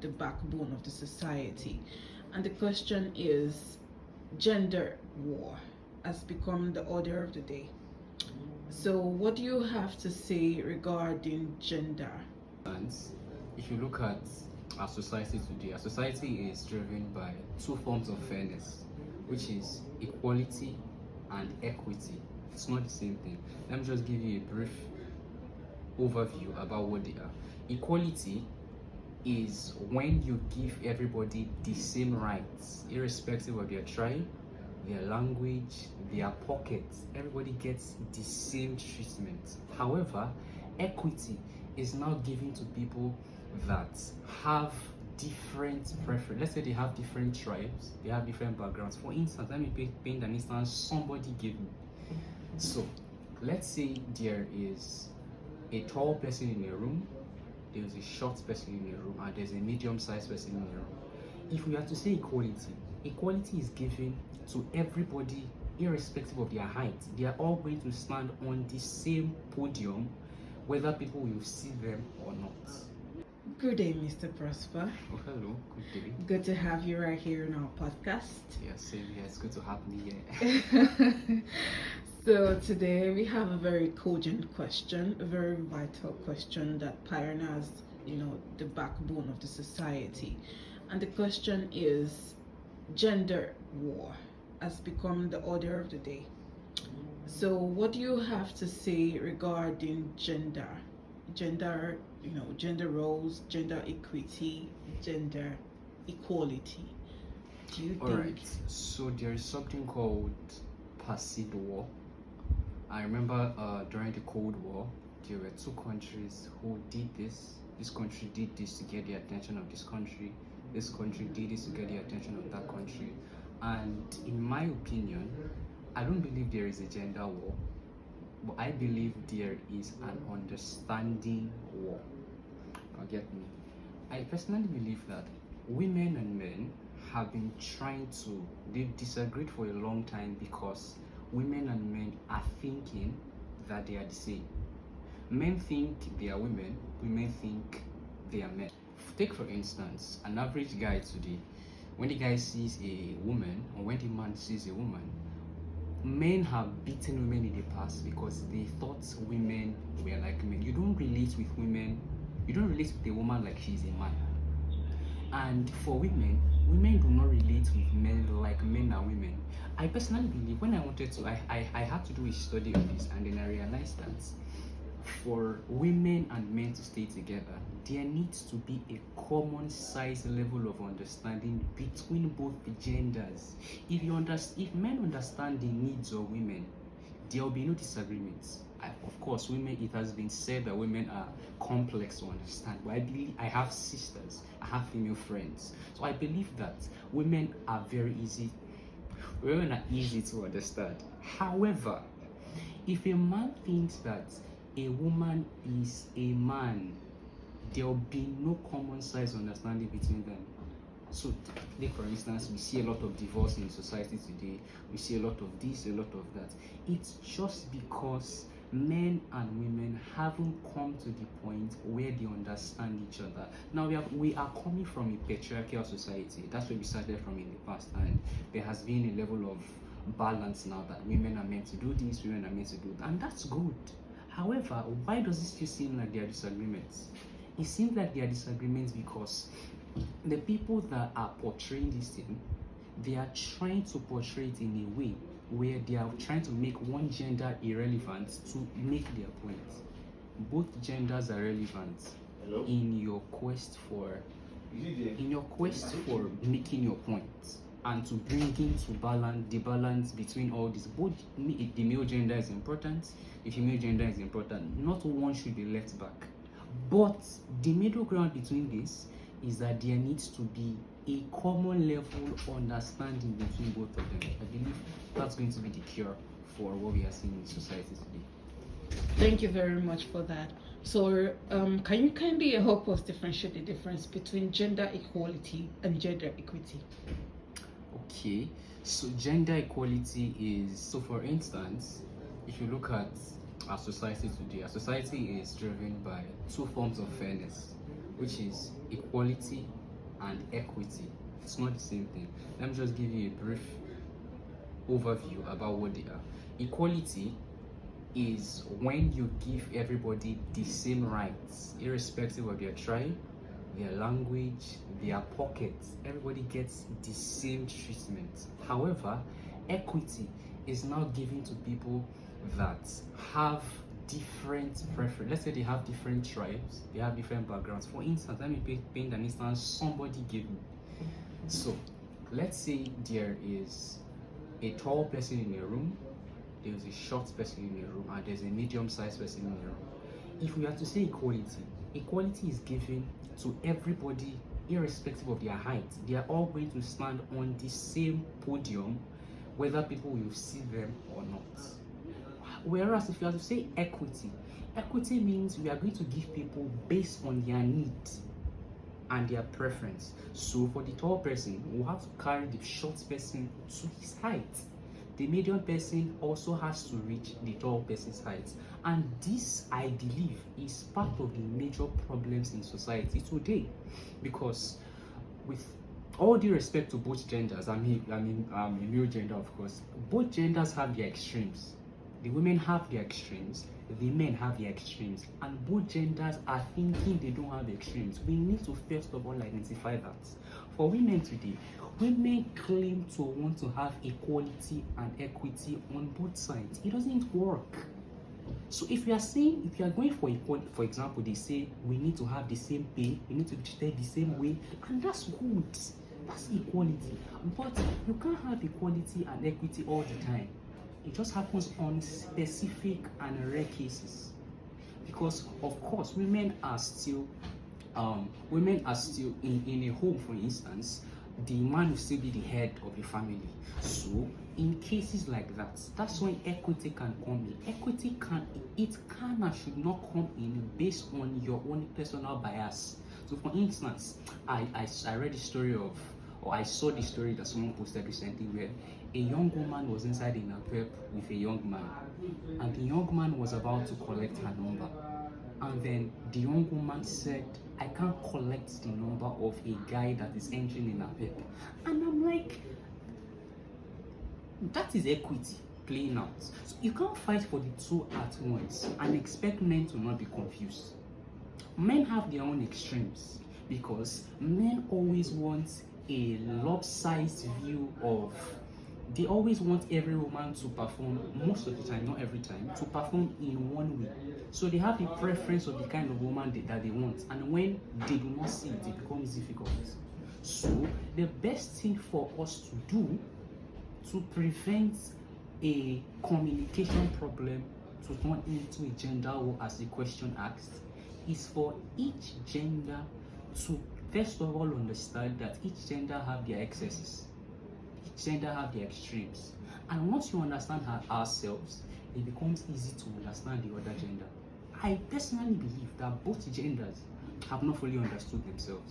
the backbone of the society. And the question is, gender war has become the order of the day. So, what do you have to say regarding gender? And if you look at our society today, our society is driven by two forms of fairness, which is equality and equity. It's not the same thing. Let me just give you a brief overview about what they are. Equality is when you give everybody the same rights, irrespective of their tribe, their language, their pockets. Everybody gets the same treatment. However, equity is now given to people that have different preference. Let's say they have different tribes, they have different backgrounds. For instance, let me paint an instance somebody gave me. So, let's say there is a tall person in a room, there's a short person in a room, and there's a medium-sized person in a room. If we have to say equality, equality is given to everybody irrespective of their height. They are all going to stand on the same podium, whether people will see them or not. Good day, Mr. Prosper. Oh, hello, good day. Good to have you right here in our podcast. Yeah, same here. It's good to have me here. So today we have a very cogent question, a very vital question that pioneers, the backbone of the society. And the question is, gender war has become the order of the day. So what do you have to say regarding gender? Gender roles, gender equity, gender equality. Do you think? Alright, so there is something called perceived war. I remember during the Cold War, there were two countries who did this. This country did this to get the attention of this country. This country did this to get the attention of that country. And in my opinion, I don't believe there is a gender war, but I believe there is an understanding war. Now get me. I personally believe that women and men have been they've disagreed for a long time because women and men are thinking that they are the same. Men think they are women think they are men. Take for instance, an average guy today, when the guy sees a woman or when the man sees a woman, men have beaten women in the past because they thought women were like men. You don't relate with a woman like she's a man. And for women do not relate with men like men are women. I personally believe when I wanted to, I had to do a study of this, and then I realized that for women and men to stay together, there needs to be a common size level of understanding between both genders. If men understand the needs of women, there will be no disagreements. Of course, it has been said that women are complex to understand, but I have sisters, I have female friends, so I believe that women are easy to understand. However, if a man thinks that a woman is a man, there will be no common size understanding between them. So, take for instance, we see a lot of divorce in society today. We see a lot of this, a lot of that. It's just because men and women haven't come to the point where they understand each other. Now we are coming from a patriarchal society. That's where we started from in the past, and there has been a level of balance now that women are meant to do this, women are meant to do that, and that's good. However, why does it still seem like there are disagreements? It seems like there are disagreements because the people that are portraying this thing, they are trying to portray it in a way where they are trying to make one gender irrelevant to make their point. Both genders are relevant. Hello? in your quest for making your point and to bring into the balance between all this. Both the male gender is important, the female gender is important. Not one should be left back. But the middle ground between this is that there needs to be a common level of understanding between both of them. I believe that's going to be the cure for what we are seeing in society today. Thank you very much for that. So, can you kindly help us differentiate the difference between gender equality and gender equity? Okay, so gender equality is, so for instance, if you look at our society today, our society is driven by two forms of fairness, which is equality and equity. It's not the same thing. Let me just give you a brief overview about what they are. Equality is when you give everybody the same rights, irrespective of their tribe, their language, their pockets. Everybody gets the same treatment. However, equity is now given to people that have different preference. Let's say they have different tribes, they have different backgrounds. For instance, let me paint an instance somebody gave me. So let's say there is a tall person in a room, there is a short person in a room, and there's a medium-sized person in a room. If we have to say equality, equality is given to everybody irrespective of their height. They are all going to stand on the same podium, whether people will see them or not. Whereas if you have to say equity, equity means we are going to give people based on their needs and their preference. So for the tall person, we'll have to carry the short person to his height. The medium person also has to reach the tall person's height. And this, I believe, is part of the major problems in society today. Because with all due respect to both genders, I mean a male gender, of course, both genders have their extremes. The women have their extremes, the men have their extremes, and both genders are thinking they don't have extremes. We need to first of all identify that. For women today, women claim to want to have equality and equity on both sides. It doesn't work. So if you are going for equality, for example, they say we need to have the same pay, we need to be treated the same way, and that's good. That's equality. But you can't have equality and equity all the time. It just happens on specific and rare cases. Because of course women are still in a home, for instance, the man will still be the head of the family. So in cases like that, that's when equity can come in. Equity can and should not come in based on your own personal bias. So for instance, I read the story of, or I saw the story that someone posted recently where a young woman was inside in a pub with a young man, and the young man was about to collect her number, and then the young woman said, I can't collect the number of a guy that is entering in a pub. And I'm like, that is equity playing out. So you can't fight for the two at once and expect men to not be confused. Men have their own extremes because men always want a lopsided view of, they always want every woman to perform, most of the time, not every time, to perform in one way. So they have the preference of the kind of woman that they want, and when they do not see it, it becomes difficult. So the best thing for us to do to prevent a communication problem to turn into a gender war, as the question asked, is for each gender to first of all understand that each gender have their excesses, each gender have their extremes, and once you understand ourselves, it becomes easy to understand the other gender. I personally believe that both genders have not fully understood themselves.